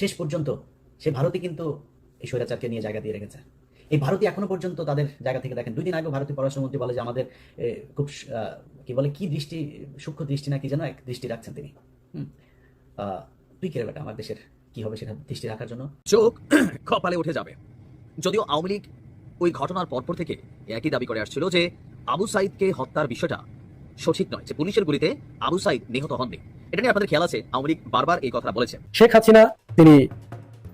শেষ পর্যন্ত সে ভারতই কিন্তু এই স্বৈরাচারকে নিয়ে জায়গা দিয়ে রেখেছে। এই ভারতই এখনো পর্যন্ত তাদের জায়গা থেকে দেখেন। 2 দিন আগে ভারতীয় পররাষ্ট্রমন্ত্রী বলে যে আমাদের খুব কি বলে কি দৃষ্টি, সূক্ষ্ম দৃষ্টি না কি যেন এক দৃষ্টি রাখছেন তিনি। হুম তুই কে রে বেটা আমার দেশের কি হবে সেটা দৃষ্টি রাখার জন্য? চোখ কপালে উঠে যাবে। যদিও আওয়ামী লীগ ওই ঘটনার পরপর থেকে একই দাবি করে আসছিল যে আবু সাইদকে হত্যার বিষয়টা সঠিক নয়, যে পুলিশের গুলিতে আবু সাইদ নিহত হননি। এটা নিয়ে আপনাদের খেয়াল আছে, আওয়ামী লীগ বারবার এই কথা বলেছে। শেখ হাসিনা তিনি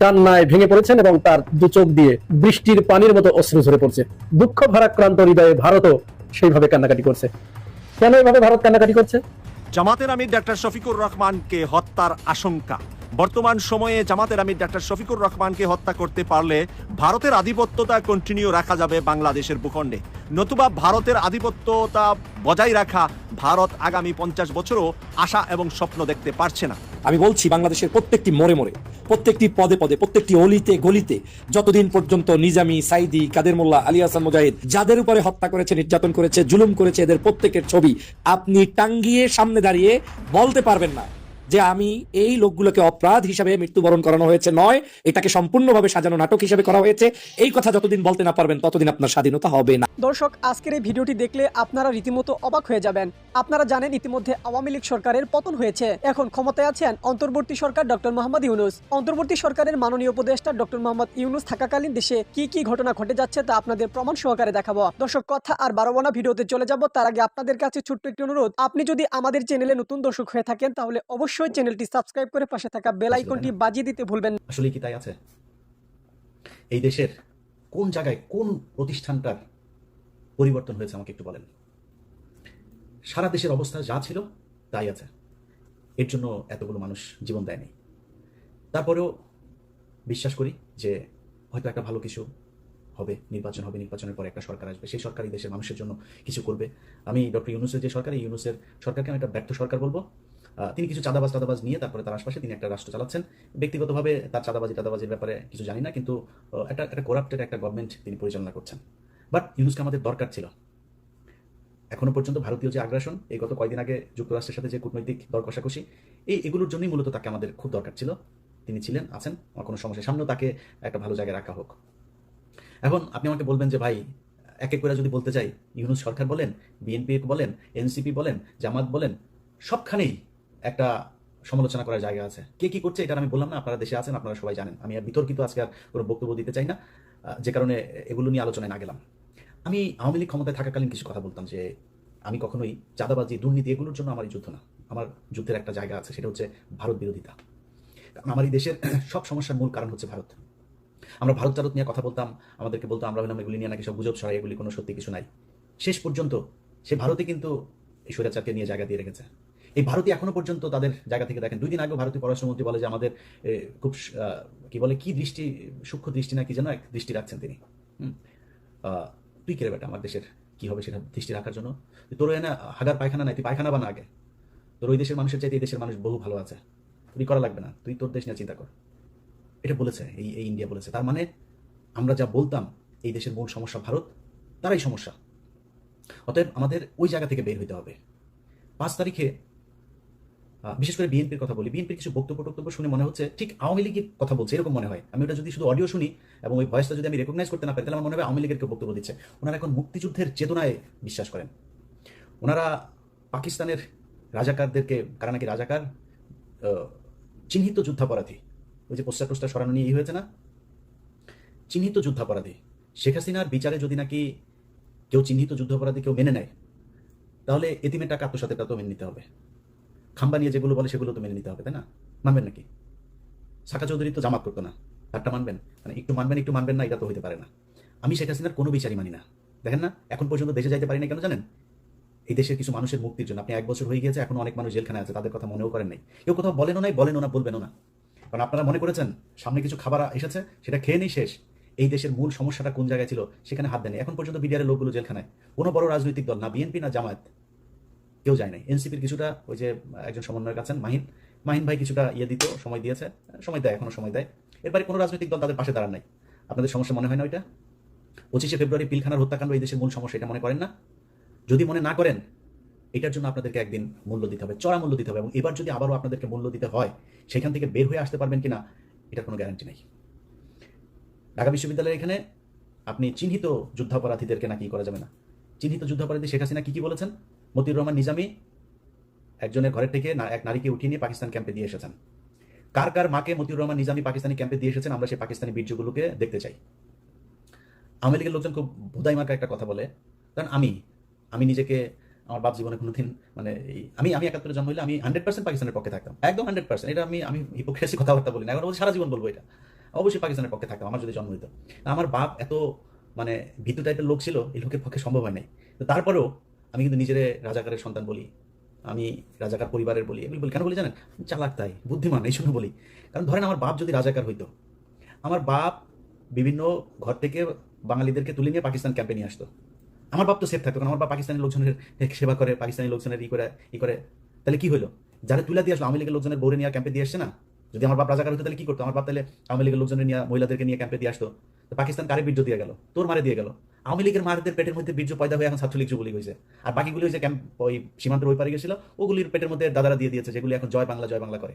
কান্নায় ভেঙে পড়েছেন এবং তার দু চোখ দিয়ে বৃষ্টির পানির মতো অশ্রু ঝরে পড়ছে। দুঃখ ভারাক্রান্ত হৃদয়ে ভারতও সেইভাবে কান্নাকাটি করছে। কেন এভাবে ভারত কান্নাকাটি করছে? জামাতের আমির ডাক্তার শফিকুর রহমানকে হত্যার আশঙ্কা। বর্তমান সময়ে জামাতের আমির ডাক্তার শফিকুর রহমানকে হত্যা করতে পারলে ভারতের আধিপত্যতা কন্টিনিউ রাখা যাবে বাংলাদেশের ভূখণ্ডে। নতুবা ভারতের আধিপত্যতা বজায় রাখা ভারত আগামী 50 বছরও আশা এবং স্বপ্ন দেখতে পারছে না। আমি বলছি, বাংলাদেশের প্রত্যেকটি মোড়ে মোড়ে, প্রত্যেকটি পদে পদে, প্রত্যেকটি অলিতে গলিতে যতদিন পর্যন্ত নিজামী, সাইদি, কাদের মোল্লা, আলী হাসান মুজাহিদ যাদের উপরে হত্যা করেছে, নির্যাতন করেছে, জুলুম করেছে, এদের প্রত্যেকের ছবি আপনি টাঙ্গিয়ে সামনে দাঁড়িয়ে বলতে পারবেন না যে আমি এই লোকগুলোকে অপরাধ হিসাবে মৃত্যুবরণ করানো হয়েছে, নয় এটাকে সম্পূর্ণভাবে সাজানো নাটক হিসেবে করা হয়েছে। এই কথা যতদিন বলতে না পারবেন ততদিন আপনার স্বাধীনতা হবে না। দর্শক, আজকের এই ভিডিওটি দেখলে আপনারা রীতিমতো অবাক হয়ে যাবেন। আপনারা জানেন ইতিমধ্যে আওয়ামী লীগ সরকারের পতন হয়েছে। এখন ক্ষমতায় আছেন অন্তর্বর্তী সরকার ডক্টর মোহাম্মদ ইউনূস। অন্তর্বর্তী সরকারের মাননীয় উপদেষ্টা ডক্টর মোহাম্মদ ইউনূস থাকাকালীন দেশে কি কি ঘটনা ঘটে যাচ্ছে তা আপনাদের প্রমাণ সহকারে দেখাবো। দর্শক, কথা আর বাড়াবো না, ভিডিওতে চলে যাব। তার আগে আপনাদের কাছে ছোট্ট একটি অনুরোধ, আপনি যদি আমাদের চ্যানেলে নতুন দর্শক হয়ে থাকেন তাহলে অবশ্যই চ্যানেলটি সাবস্ক্রাইব করে পাশে থাকা বেল আইকনটি বাজিয়ে দিতে ভুলবেন না। আসলে কি তাই আছে? এই দেশের কোন জায়গায় কোন প্রতিষ্ঠানটার পরিবর্তন হয়েছে আমাকে একটু বলেন। সারা দেশের অবস্থা যা ছিল তাই আছে। এর জন্য এতগুলো মানুষ জীবন দেয়নি। তারপরেও বিশ্বাস করি যে হয়তো একটা ভালো কিছু হবে, নির্বাচন হবে, নির্বাচনের পরে একটা সরকার আসবে, সেই সরকারই দেশের মানুষের জন্য কিছু করবে। আমি ডক্টর ইউনূসের যে সরকার, এই ইউনূসের সরকারকে আমি একটা ব্যর্থ সরকার বলবো। তিনি কিছু চাঁদাবাজ নিয়ে তার আশপাশে তিনি একটা রাষ্ট্র চালাচ্ছেন। ব্যক্তিগতভাবে তার চাঁদাবাজির ব্যাপারে কিছু জানি না, কিন্তু একটা করাপ্টেড একটা গভর্নমেন্ট তিনি পরিচালনা করছেন। বাট ইউনূসকে আমাদের দরকার ছিল। এখনো পর্যন্ত ভারতীয় যে আগ্রাসন, এই গত কয়েকদিন আগে যুক্তরাষ্ট্রের সাথে যে কূটনৈতিক দর কষাকষি, এগুলোর জন্যই মূলত তাকে আমাদের খুব দরকার ছিল। তিনি ছিলেন, আছেন, আমার কোনো সমস্যা, সামনেও তাকে একটা ভালো জায়গায় রাখা হোক। এখন আপনি আমাকে বলবেন যে ভাই, এক এক করে যদি বলতে চাই, ইউনূস সরকার বলেন, বিএনপি বলেন, এনসিপি বলেন, জামাত বলেন, সবখানেই একটা সমালোচনা করার জায়গা আছে। কে কি করছে এটা আমি বললাম না, আপনারা দেশে আছেন, আপনারা সবাই জানেন। আমি আর বিতর্কিত আজকে আর কোনো বক্তব্য দিতে চাই না, যে কারণে এগুলো নিয়ে আলোচনায় না গেলাম। আমি আওয়ামী লীগ ক্ষমতায় থাকাকালীন কিছু কথা বলতাম যে আমি কখনোই চাঁদাবাজি, দুর্নীতি এগুলোর জন্য আমার এই যুদ্ধ না। আমার যুদ্ধের একটা জায়গা আছে, সেটা হচ্ছে ভারত বিরোধিতা। কারণ আমার এই দেশের সব সমস্যার মূল কারণ হচ্ছে ভারত। আমরা ভারত নিয়ে কথা বলতাম, আমাদেরকে বলতাম আমরা হলাম এগুলি নিয়ে নাকি সব গুজব ছড়াই, এগুলি কোনো সত্যি কিছু নাই। শেষ পর্যন্ত সে ভারতই কিন্তু এই স্বৈরাচারকে নিয়ে জায়গা দিয়ে রেখেছে। এই ভারতই এখনো পর্যন্ত তাদের জায়গা থেকে দেখেন। 2 দিন আগে ভারতীয় পররাষ্ট্রমন্ত্রী বলে যে আমাদের খুব কি বলে কি দৃষ্টি, সূক্ষ্ম দৃষ্টি না কি যেন এক দৃষ্টি রাখছেন তিনি। তুই কে রে বেটা আমার দেশের কি হবে সেটা দৃষ্টি রাখার জন্য? তোর না হাগার পায়খানা নাই, তুই পায়খানা বানা আগে। তোর ওই দেশের মানুষের চাইতে এই দেশের মানুষ বহু ভালো আছে, তুই করা লাগবে না, তুই তোর দেশ নিয়ে চিন্তা কর। এটা বলেছে এই ইন্ডিয়া বলেছে। তার মানে আমরা যা বলতাম এই দেশের মূল সমস্যা ভারত, তারাই সমস্যা। অতএব আমাদের ওই জায়গা থেকে বের হইতে হবে। 5 তারিখে বিশেষ করে বিএনপির কথা বলি, বিএনপির কিছু বক্তব্য শুনে মনে হচ্ছে ঠিক আওয়ামী লীগের কথা বলছে, এরকম মনে হয়। আমি ওটা যদি শুধু অডিও শুনি এবং ওই ভয়েসটা যদি আমি রেকগনাইজ করতে না পারি, তাহলে আমার মনে হয় আওয়ামী লীগের কেউ বক্তব্য দিচ্ছে। ওনারা এখন মুক্তিযুদ্ধের চেতনায় বিশ্বাস করেন। ওনারা পাকিস্তানের রাজাকারদেরকে, কারা নাকি রাজাকার, চিহ্নিত যুদ্ধাপরাধী, ওই যে পোস্টার সরানো নিয়ে হয়েছে না, চিহ্নিত যুদ্ধাপরাধী। শেখ হাসিনার বিচারে যদি নাকি কেউ চিহ্নিত যুদ্ধাপরাধী কেউ মেনে নেয়, তাহলে এতিমের টাকা আত্মসাতের তো মেনে নিতে হবে। খাম্বা নিয়ে যেগুলো বলে সেগুলো তো মেনে নিতে হবে, তাই না? মানবেন নাকি? সাকা চৌধুরী তো জামাত করতো না, তারটা মানবেন? মানে একটু মানবেন না, এটা তো হতে পারে না। আমি শেখ হাসিনার কোনো বিচারই মানি না। দেখেন না, এখন পর্যন্ত দেশে যাইতে পারি না কেন জানেন? এই দেশের কিছু মানুষের মুক্তির জন্য। আপনি 1 বছর হয়ে গিয়েছে, এখন অনেক মানুষ জেলখানায় আছে, তাদের কথা মনেও করেন নাই। কেউ কোথাও বলেনও না, বলবেনও না। কারণ আপনারা মনে করেছেন সামনে কিছু খাবার এসেছে, সেটা খেয়ে নেই শেষ। এই দেশের মূল সমস্যাটা কোন জায়গায় ছিল সেখানে হাত দেয়নি। এখন পর্যন্ত বিডিআরের লোকগুলো জেলখানায়, কোনো বড় রাজনৈতিক দল না, বিএনপি না জামায়াত, কেউ যায় নাই। এনসিপির কিছুটা, ওই যে একজন সমন্বয়ক আছেন মাহিন ভাই, কিছুটা দিত, সময় দিয়েছে, সময় দেয়, এখনো সময় দেয়। এরপরে কোনো রাজনৈতিক দল তাদের পাশে দাঁড়ান নাই। আপনাদের সমস্যা মনে হয় না ওইটা? 25শে ফেব্রুয়ারি পিলখানার হত্যাকাণ্ড এই দেশের মূল সমস্যা, এটা মনে করেন না? যদি মনে না করেন, এটার জন্য আপনাদেরকে একদিন মূল্য দিতে হবে, চড়া মূল্য দিতে হবে। এবং এবার যদি আবারও আপনাদেরকে মূল্য দিতে হয়, সেখান থেকে বের হয়ে আসতে পারবেন কিনা এটার কোনো গ্যারান্টি নেই। ঢাকা বিশ্ববিদ্যালয়ের এখানে আপনি চিহ্নিত যুদ্ধাপরাধীদেরকে নাকি করা যাবে না। চিহ্নিত যুদ্ধাপরাধী শেখ হাসিনা কি বলেছেন? মতিউর রহমান নিজামী একজনের ঘরের থেকে এক নারীকে উঠিয়ে নিয়ে পাকিস্তান ক্যাম্পে দিয়ে এসেছেন। কার কার মাকে মতিউর রহমান নিজামী পাকিস্তানি ক্যাম্পে দিয়ে এসেছেন, আমরা সেই পাকিস্তানি বীর্যগুলোকে দেখতে চাই। আওয়ামী লীগের লোকজন খুব ভোদাই মার্কা একটা কথা বলে, কারণ আমি নিজেকে, আমার বাপ জীবনে কোনোদিন মানে আমি 71 জন্ম হইলে আমি 100% পাকিস্তানের পক্ষে থাকতাম, একদম 100%। এটা আমি হিপোক্রেসি কথাবার্তা বলি না, এখন বলছি সারা জীবন বলবো এটা। অবশ্যই পাকিস্তানের পক্ষে থাকতাম আমার যদি জন্ম হইতো। আমার বাপ এত মানে ভীতু টাইপের লোক ছিল, এই লোকের পক্ষে সম্ভব হয় নাই। তো তারপরেও আমি কিন্তু নিজের রাজাকারের সন্তান বলি, আমি রাজাকার পরিবারের বলি, এগুলো বলি। কেন বলি জানেন? চালাক তাই, বুদ্ধিমান, এই জন্য বলি। কারণ ধরেন আমার বাপ যদি রাজাকার হইতো, আমার বাপ বিভিন্ন ঘর থেকে বাঙালিদেরকে তুলে নিয়ে পাকিস্তান ক্যাম্পে নিয়ে আসতো, আমার বাপ তো সেফ থাকতো, কারণ আমার বাপ পাকিস্তানি লোকজনের সেবা করে, পাকিস্তানি লোকজনের ই করে। তাহলে কি হলো? যারা তুলে দিয়ে আসলো আওয়ামী লীগের লোকজনের বউরে নিয়ে ক্যাম্পে দিয়ে আসছে না। যদি আমার বাপ রাজাকার হতো তাহলে কি করতো? আমার বাপ তাহলে আওয়ামী লীগের লোকজনের নিয়ে মহিলাদেরকে নিয়ে ক্যাম্পে দিয়ে আসতো। তো পাকিস্তান কারে বীর্য দিয়ে গেল? তোর মারে দিয়ে গেল। আওয়ামী লীগের মারদের পেটের মধ্যে বীর্য পয়দা হয়ে এখন ছাত্রলীগ যুবলীগ হয়েছে। আর বাকিগুলি যে ক্যাম্প ওই সীমান্তের ওই পারে গেছিল, ওগুলির পেটের মধ্যে দাদারা দিয়ে দিয়েছে, যেগুলি এখন জয় বাংলা করে।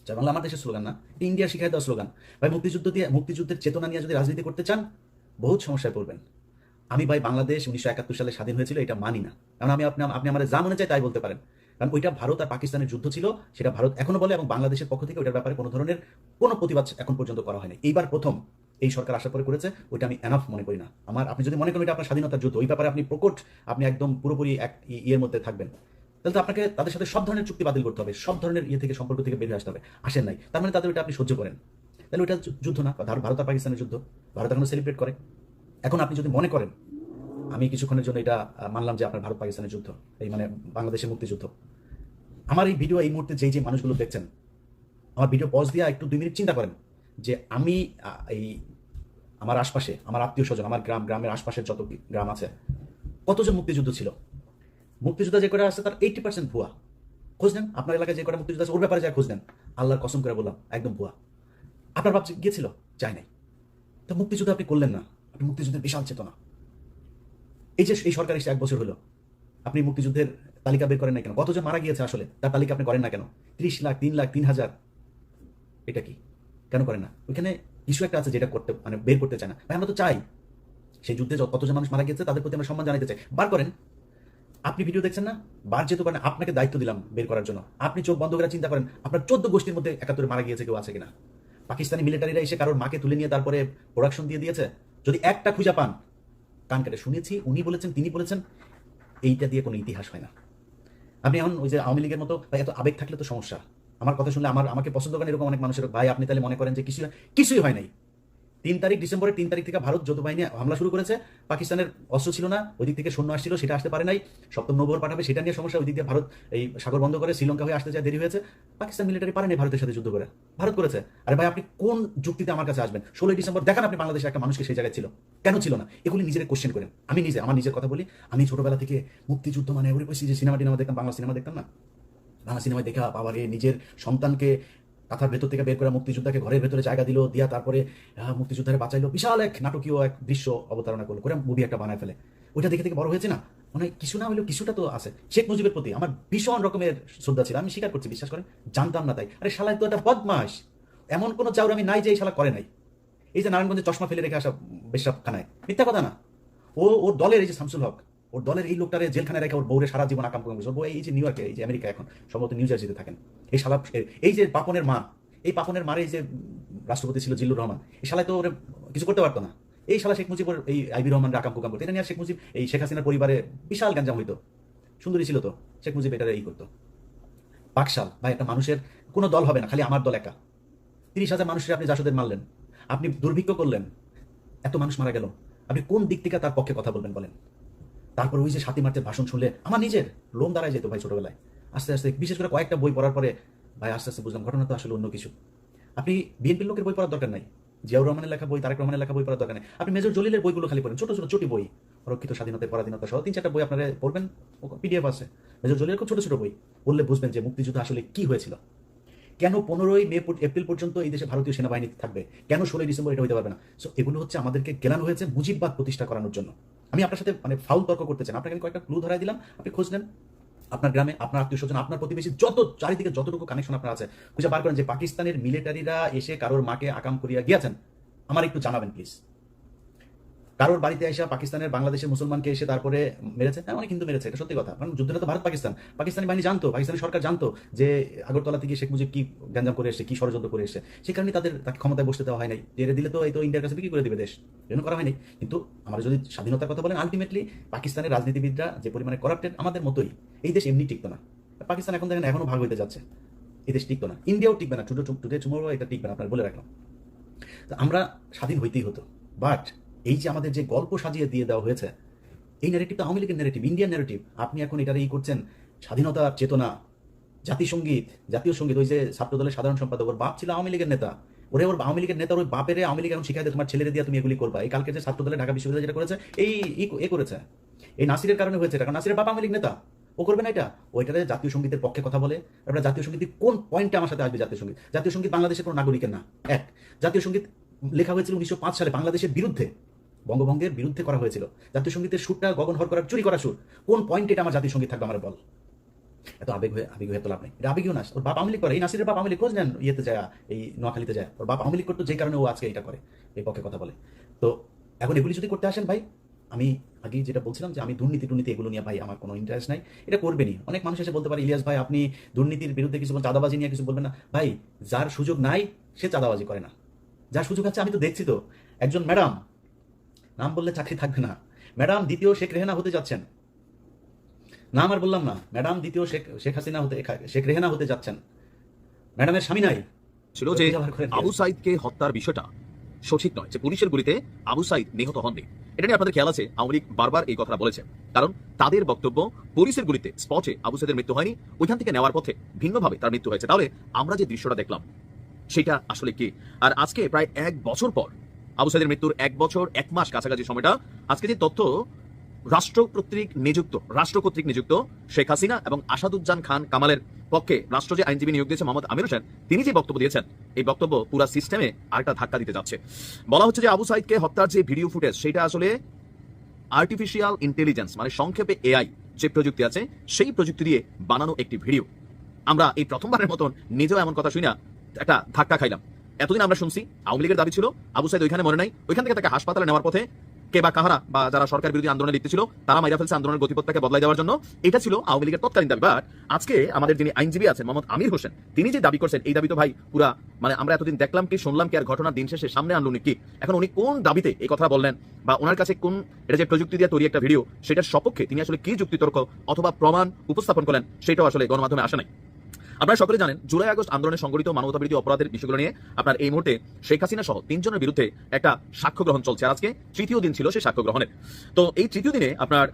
জয় বাংলা আমার দেশের স্লোগান না, ইন্ডিয়া শিখায় দেওয়া স্লোগান। ভাই মুক্তিযুদ্ধের চেতনা নিয়ে যদি রাজনীতি করতে চান, বহুত সমস্যায় পড়বেন। আমি ভাই বাংলাদেশ 1971 সালে স্বাধীন হয়েছিল এটা মানি না। কারণ আপনি আমার যা মনে চাই তাই বলতে পারেন, কারণ ওইটা ভারত আর পাকিস্তানের যুদ্ধ ছিল, সেটা ভারত এখনো বলে, এবং বাংলাদেশের পক্ষ থেকে ওইটার ব্যাপারে কোনো ধরনের কোনো প্রতিবাদ এখন পর্যন্ত করা হয়নি। এইবার প্রথম এই সরকার আসার পরে করেছে, ওইটা আমি এনাফ মনে করি না। আপনি যদি মনে করেন এটা আপনার স্বাধীনতার যুদ্ধ, ওই ব্যাপারে আপনি প্রকট, আপনি একদম পুরোপুরি এক ইয়ের মধ্যে থাকবেন, তাহলে তো আপনাকে তাদের সাথে সব ধরনের চুক্তি বাতিল করতে হবে, সব ধরনের থেকে সম্পর্ক থেকে বেরিয়ে আসতে হবে। আসেন নাই, তার মানে তাদের ওইটা আপনি সহ্য করেন, তাহলে ওইটা যুদ্ধ না। ভারত আর পাকিস্তানের যুদ্ধ ভারত এখনো সেলিব্রেট করে। এখন আপনি যদি মনে করেন আমি কিছুক্ষণের জন্য এটা মানলাম যে আপনার ভারত পাকিস্তানের যুদ্ধ, এই মানে বাংলাদেশের মুক্তিযুদ্ধ, আমার এই ভিডিও এই মুহূর্তে যে মানুষগুলো দেখছেন, আমার ভিডিও পজ দিয়ে একটু 2 মিনিট চিন্তা করেন যে আমি আমার আশপাশে, আমার আত্মীয় স্বজন, আমার গ্রামের আশপাশের যত গ্রাম আছে, কতজন মুক্তিযুদ্ধ ছিল। মুক্তিযোদ্ধা যে করে আসছে তার 80% ভুয়া। খোঁজ নেন আপনার এলাকায় যে কটা মুক্তিযোদ্ধা আছে, ওর ব্যাপারে যা খোঁজ নেন, আল্লাহর কসম করে বললাম একদম ভুয়া। আপনার বাপ গিয়েছিল? চাই নাই। তো মুক্তিযুদ্ধ আপনি করলেন না, আপনি মুক্তিযুদ্ধের বিশাল চেতনা। এই যে এই সরকার এসে 1 বছর হলো, আপনি মুক্তিযুদ্ধের তালিকা বের করেন না কেন? কতজন মারা গিয়েছে আসলে তার তালিকা আপনি করেন না কেন? 30 লাখ, 3 লাখ, 3,000, এটা কি কেন করেন না? ওইখানে কিছু একটা আছে যেটা করতে মানে বের করতে চায় না। ভাই আমরা তো চাই সেই যুদ্ধে কতজন মানুষ মারা গিয়েছে তাদের প্রতি আমরা সম্মান জানাতে চাই, বার করেন। আপনি ভিডিও দেখছেন না, বার যেতে পারেন, আপনাকে দায়িত্ব দিলাম বের করার জন্য। আপনি চোখ বন্ধ করে চিন্তা করেন আপনার 14 গোষ্ঠীর মধ্যে 71 মারা গিয়েছে কেউ আছে কিনা? পাকিস্তানি মিলিটারিরা এসে কারোর মাকে তুলে নিয়ে তারপরে প্রোডাকশন দিয়ে দিয়েছে? যদি একটা খুঁজে পান, কান কেটে শুনেছি, উনি বলেছেন, তিনি বলেছেন, এইটা দিয়ে কোনো ইতিহাস হয় না। আপনি এখন ওই যে আওয়ামী লীগের মতো এত আবেগ থাকলে তো সমস্যা। আমার কথা শুনলে আমাকে পছন্দ করেন এরকম অনেক মানুষের, ভাই আপনি তাহলে মনে করেন যে কিছুই হয় নাই। 3 তারিখ ডিসেম্বরের 3 তারিখ থেকে ভারত যৌথ বাহিনী হামলা শুরু করেছে, পাকিস্তানের অস্ত্র ছিল না, ওই দিক থেকে সৈন্য আসছিল, সেটা আসতে পারে নাই। 7ম নভেম্বর পাঠাবে, সেটা নিয়ে সমস্যা, ওই দিক দিয়ে ভারত এই সাগর বন্ধ করে শ্রীলঙ্কা হয়ে আসতে যায়, দেরি হয়েছে। পাকিস্তান মিলিটারি পারে নাই ভারতের সাথে যুদ্ধ করে, ভারত করেছে। আরে ভাই আপনি কোন যুক্তিতে আমার কাছে আসবেন? 16 ডিসেম্বর দেখান আপনি বাংলাদেশের একটা মানুষকে সেই জায়গায় ছিল, কেন ছিল না? এগুলি নিজের কোশ্চেন করেন। আমার নিজের কথা বলি, আমি ছোটবেলা থেকে মুক্তিযুদ্ধ মানে ওরে কইছি যে সিনেমা দেখতাম, বাংলা সিনেমা দেখতাম না, বাংলা সিনেমায় দেখা বাবারে নিজের সন্তানকে কাঁথার ভেতর থেকে বের করে মুক্তিযোদ্ধাকে ঘরের ভেতরে জায়গা দিল, দিয়া তারপরে মুক্তিযোদ্ধারে বাঁচাইলো, বিশাল এক নাটকীয় এক দৃশ্য অবতারণা করলো, করে মুভি একটা বানায় ফেলে। ওইটা দেখে থেকে বড় হয়েছে না, মানে কিছু না হলেও কিছুটা তো আছে। শেখ মুজিবের প্রতি আমার ভীষণ রকমের শ্রদ্ধা ছিল, আমি স্বীকার করছি, বিশ্বাস করেন, জানতাম না তাই। আরে শালায় তো একটা বদমাস, এমন কোনো চাউর আমি নাই যে এই শালা করে নাই। এই যে নারায়ণগঞ্জে চশমা ফেলে রেখে আসা বেশরাফ খানায়, মিথ্যা কথা না। ওর দলের এই যে শামসুল হক, ওর দলের এই লোকটারে জেলখানায় রেখে ওর বউরে সারা জীবন আকাম করে বলবো, এই যে নিউ ইয়র্কে, এই যে আমেরিকা, এখন সম্ভবত নিউ জার্সিতে থাকেন, এই শালা, এই যে পাপনের মা, এই পাপনের মারে এই যে রাষ্ট্রপতি ছিল জিল্লুর রহমান, এই শালায় তো ওরে কিছু করতে পারতো না। এই শালা শেখ মুজিবর এই আইবি রহমান আকাম কুকাম করতো, এটা নিয়ে শেখ মুজিব এই শেখ হাসিনার পরিবারে বিশাল গ্যাঞ্জাম হইতো। সুন্দরী ছিল তো শেখ মুজিব, এটা এই করতো। পাকশাল ভাই, একটা মানুষের কোনো দল হবে না, খালি আমার দল একা। 30,000 মানুষের আপনি জাসদের মারলেন, আপনি দুর্ভিক্ষ করলেন, এত মানুষ মারা গেল, আপনি কোন দিক থেকে তার পক্ষে কথা বলবেন বলেন? তারপর ওই যে 7ই মার্চের ভাষণ শুনলে আমার নিজের লোম দাঁড়ায় যেত ভাই ছোটবেলায়। আস্তে আস্তে, বিশেষ করে কয়েকটা বই পড়ার পরে ভাই আস্তে আস্তে বুঝলাম ঘটনা তো আসলে অন্য কিছু। আপনি বিএনপির লোকের বই পড়ার দরকার নাই, জিয়াউর রহমানের লেখা বই, তারেক রহমানের লেখা বই পড়ার দরকার নেই। আপনি মেজর জলিলের বইগুলো খালি পড়েন, ছোট ছোট চটি বই, অরক্ষিত স্বাধীনতা, পরাধীনতা সহ 3-4টা বই আপনারা পড়বেন, পিডিএফ আছে মেজর জলিলের, খুব ছোট ছোট বই, পড়লে বুঝবেন যে মুক্তিযুদ্ধ আসলে কি হয়েছিল। কেন 15ই মে এপ্রিল পর্যন্ত এই দেশে ভারতীয় সেনাবাহিনী থাকবে, কেন 16ই ডিসেম্বর এটা হতে পারবে না? সো এগুলো হচ্ছে আমাদেরকে গেলানো হয়েছে মুজিববাদ প্রতিষ্ঠা করানোর জন্য। আমি আপনার সাথে মানে ফাউল তর্ক করতে চান, আপনাকে আমি কয়েকটা ক্লু ধরাই দিলাম, আপনি খোঁজ নেন, আপনার গ্রামে, আপনার আত্মীয় স্বজন, আপনার প্রতিবেশী, যত চারিদিকে যতটুকু কানেকশন আপনার আছে, খুঁজে বার করেন যে পাকিস্তানের মিলিটারিরা এসে কারোর মাকে আকাম করিয়া গিয়েছেন, আমার একটু জানাবেন প্লিজ। কারোর বাড়িতে এসে পাকিস্তানের বাংলাদেশের মুসলমানকে এসে তারপরে মেরেছে, হ্যাঁ অনেক হিন্দু মেরেছে, এটা সত্যি কথা। কারণ যুদ্ধটা তো ভারত পাকিস্তান, পাকিস্তানি বাহিনী জানতো, পাকিস্তানি সরকার জানতো যে আগরতলা থেকে শেখ মুজিব কি গ্যাঞ্জাম করে এসছে, কি ষড়যন্ত্র করে এসছে, সেই কারণে তাকে ক্ষমতায় বসতে দেওয়া হয় নাই। জেলে দিলে তো এই তো ইন্ডিয়ার কাছে বিক্রি করে দেবে দেশ, এজন্য করা হয়নি। কিন্তু আমরা যদি স্বাধীনতার কথা বলেন, আলটিমেটলি পাকিস্তানের রাজনীতিবিদরা যে পরিমাণে করাপ্টেড, আমাদের মতোই এই দেশ এমনি টিকতো না। পাকিস্তান এখন দেখেন এখনো ভাগ হইতে যাচ্ছে, এই দেশ টিকতো না, ইন্ডিয়াও টিকবে না, টুডে টুমরো এটা টিকবে না, আপনার বলে রাখলাম। তো আমরা স্বাধীন হইতেই হতো, বাট এই যে আমাদের যে গল্প সাজিয়ে দিয়ে দেওয়া হয়েছে, এই ন্যারেটিভ তো আওয়ামী লীগের ন্যারেটিভ, ইন্ডিয়ান ন্যারেটিভ। আপনি এখন এটার এই করছেন স্বাধীনতার চেতনা, জাতীয় সঙ্গীত। ওই যে ছাত্রদলের সাধারণ সম্পাদক, ওর বাপ ছিল আওয়ামী লীগের নেতা, ওর আওয়ামী লীগের নেতা, ওই বাপের আওয়ামী লীগ এখন শিখাই দেয় তোমার ছেলেরে দিয়ে তুমি এগুলি করবা। এই কালকে যে ছাত্রদলে ঢাকা বিশ্ববিদ্যালয় যেটা করেছে, এই করেছে, এই নাসিরের কারণে হয়েছে এটা, কারণ নাসিরের বাপ আওয়ামী লীগ নেতা, ও করবে না এটা। ওইটাতে জাতীয় সঙ্গীতের পক্ষে কথা বলে। আমরা জাতীয় সঙ্গীত কোন পয়েন্টে আমার সাথে আসবে? জাতীয় সঙ্গীত বাংলাদেশের কোনো নাগরিকের না। এক, জাতীয় সঙ্গীত লেখা হয়েছিল 1905 সালে বাংলাদেশের বিরুদ্ধে, বঙ্গভঙ্গের বিরুদ্ধে করা হয়েছিল। জাতীয় সঙ্গীতের সুরটা গগন হর করার, চুরি করা সুর। কোন পয়েন্টে এটা আমার জাতীয় সঙ্গীত থাকবে? আমার বল। এত আবেগ হয়ে তো লাভ নেই, এটা আবেগীয় না। ওর বাপ আওয়ামী লীগ করে, এই নাসিরের বাপ আওয়ামী লীগ, খোঁজ নেন ইয়েতে যায়, এই নোয়াখালীতে যায়, ওর বাপ আওয়ামী লীগ করতো, যে কারণে ও আজকে এটা করে, এই পক্ষে কথা বলে। তো এখন এগুলি যদি করতে আসেন ভাই, আমি আগেই যেটা বলছিলাম যে আমি দুর্নীতি এগুলো নিয়ে ভাই আমার কোনো ইন্টারেস্ট নাই, এটা করবেনই। অনেক মানুষ এসে বলতে পারে, ইলিয়াস ভাই আপনি দুর্নীতির বিরুদ্ধে কিছু বলেন, চাঁদাবাজি নিয়ে কিছু বলবেন না। ভাই, যার সুযোগ নাই সে চাঁদাবাজি করে না, যার সুযোগ আছে, আমি তো দেখছি তো, একজন ম্যাডাম, নাম বললে চাকরি থাকবে না, ম্যাডাম দ্বিতীয় শেখ রেহানা হতে যাচ্ছেন, নাম আর বললাম না, ম্যাডাম দ্বিতীয় শেখ রেহানা হতে যাচ্ছেন, ম্যাডামের স্বামী নাই। ছিল যে আবু সাইদকে হত্যার বিষয়টা সঠিক নয়, যে পুলিশের গুলিতে আবু সাইদ নিহত হননি। এটা নিয়ে আপনাদের খেয়াল আছে, আওয়ামী লীগ বারবার এই কথা বলেছে, কারণ তাদের বক্তব্য পুলিশের গুলিতে স্পটে আবু সাইদের মৃত্যু হয়নি, ওইখান থেকে নেওয়ার পথে ভিন্নভাবে তার মৃত্যু হয়েছে। তাহলে আমরা যে দৃশ্যটা দেখলাম সেটা আসলে কি? আর আজকে প্রায় 1 বছর পর, আবু সাইদের মৃত্যুর 1 বছর 1 মাস কাছাকাছি সময়টা, আজকে যে তথ্য রাষ্ট্র কর্তৃক নিযুক্ত শেখ হাসিনা এবং আসাদুজ্জামান খান কামালের পক্ষে রাষ্ট্র যে আইনজীবী নিয়োগ দিয়েছে মোহাম্মদ আমির হোসেন, তিনি যে বক্তব্য দিয়েছেন, এই বক্তব্য পুরো সিস্টেমে আরেকটা ধাক্কা দিতে যাচ্ছে। বলা হচ্ছে যে আবু সাইদকে হত্যার যে ভিডিও ফুটেজ, সেটা আসলে আর্টিফিশিয়াল ইন্টেলিজেন্স, মানে সংক্ষেপে এআই যে প্রযুক্তি আছে, সেই প্রযুক্তি দিয়ে বানানো একটি ভিডিও। আমরা এই প্রথমবারের মতন নিজেও এমন কথা শুনি না, একটা ধাক্কা খাইলাম। এতদিন আমরা শুনছি আওয়ামী লীগের দাবি ছিল আবু সাইদ ওইখানে মরে নাই, ওইখান থেকে তাকে হাসপাতালে নেওয়ার পথে কে বা কাহারা বা যারা সরকার বিরোধী আন্দোলনে লিপ্ত ছিল তারা মাইরা ফেলছে আন্দোলনের গতিপথটাকে বদলাই দেওয়ার জন্য। এটা ছিল আওয়ামী লীগের তৎকালীন দাবি। বাট আজকে আমাদের যিনি আইনজীবী আছেন মোহাম্মদ আমির হোসেন, তিনি যে দাবি করছেন, এই দাবি তো ভাই পুরা, মানে আমরা এতদিন দেখলাম কি, শুনলাম কি, আর ঘটনার দিন শেষে সামনে আনলো কি? এখন উনি কোন দাবিতে এই কথা বললেন, বা ওনার কাছে কোন, এটা যে প্রযুক্তি দিয়ে তৈরি একটা ভিডিও, সেটার সপক্ষে তিনি আসলে কি যুক্তিতর্ক অথবা প্রমাণ উপস্থাপন করলেন, সেটাও আসলে গণমাধ্যমে আসে নাই। আপনারা সকলে জানেন, জুলাই আগস্ট আন্দোলনে সংগঠিত মানবতাবিরোধী অপরাধের বিষয়গুলো নিয়ে আপনার এই মুহূর্তে শেখ হাসিনা সহ 3 জনের বিরুদ্ধে একটা সাক্ষ্য গ্রহণ চলছে, আর আজকে 3য় দিন ছিল সেই সাক্ষ্য গ্রহণের। তো এই 3য় দিনে আপনার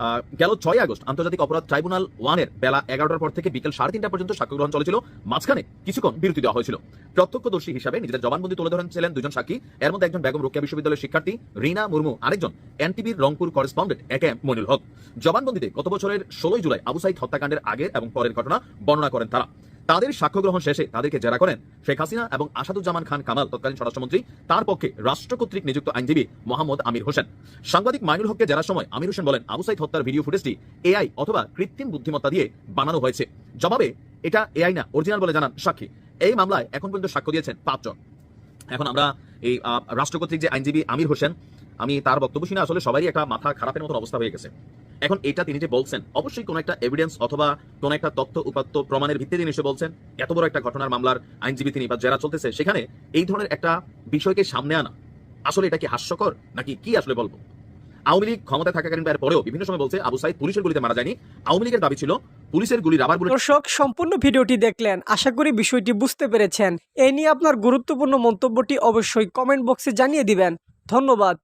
গেল 6 আগস্ট আন্তর্জাতিক অপরাধ ট্রাইব্যুনাল 1-এর বেলা 11টার পর থেকে বিকেল 3:30টা পর্যন্ত সাক্ষ্য গ্রহণ চলেছিল। মাঝখানে কিছুক্ষণ বিরতি দেওয়া হয়েছিল। প্রত্যক্ষদর্শী হিসাবে নিজেদের জবানবন্দি তুলে ধরেছিলেন 2 জন সাক্ষী, এর মধ্যে একজন বেগম রোকেয়া বিশ্ববিদ্যালয়ের শিক্ষার্থী রিনা মুর্মু, আরেকজন এনটিভির রংপুর করেসপন্ডেন্ট একেএম মনিরুল হক। জবানবন্দিতে গত বছরের 16 জুলাই আবু সাইদ হত্যাকাণ্ডের আগের এবং পরের ঘটনা বর্ণনা করেন তারা। তাদের সাক্ষ্য গ্রহণ শেষে তাদেরকে জেরা করেন শেখ হাসিনা এবং আসাদুজ্জামান খান কামাল, তৎকালীন স্বরাষ্ট্রমন্ত্রী, তার পক্ষে রাষ্ট্র কর্তৃক নিযুক্ত আইনজীবী মোহাম্মদ আমির হোসেন। সাংবাদিক মাইনুল হককে জেরার সময় আমির হোসেন বলেন, আবু সাইদ হত্যার ভিডিও ফুটেজটি এআই অথবা কৃত্রিম বুদ্ধিমত্তা দিয়ে বানানো হয়েছে। জবাবে এটা এআই না, অরিজিনাল বলে জানান সাক্ষী। এই মামলায় এখন পর্যন্ত সাক্ষ্য দিয়েছেন 5 জন। এখন আমরা এই রাষ্ট্র কর্তৃক যে আইনজীবী আমির হোসেন, আমি তার বক্তব্য শুনে আসলে সবারই একটা মাথা খারাপের মতো অবস্থা হয়ে গেছে। এখন এটা তিনি যে বলছেন, অবশ্যই কোনো একটা এভিডেন্স অথবা কোনো একটা তথ্য উপাত্ত প্রমাণের ভিত্তিতে তিনি এসে বলছেন। এত বড় একটা ঘটনার মামলার আইনজীবী তিনি, বা যারা চলতেছে সেখানে এই ধরনের একটা বিষয়কে সামনে আনা, আসলে এটা কি হাস্যকর নাকি কি আসলে বলবো? আওয়ামী লীগ ক্ষমতায় থাকাকালীন পরেও বিভিন্ন সময় বলছে আবু সাইদ পুলিশের গুলিতে মারা যায়নি। আওয়ামী লীগের দাবি ছিল পুলিশের গুলি রাবার বুলেট। দর্শক, সম্পূর্ণ ভিডিওটি দেখলেন, আশা করি বিষয়টি বুঝতে পেরেছেন। এই নিয়ে আপনার গুরুত্বপূর্ণ মন্তব্যটি অবশ্যই কমেন্ট বক্সে জানিয়ে দিবেন। ধন্যবাদ।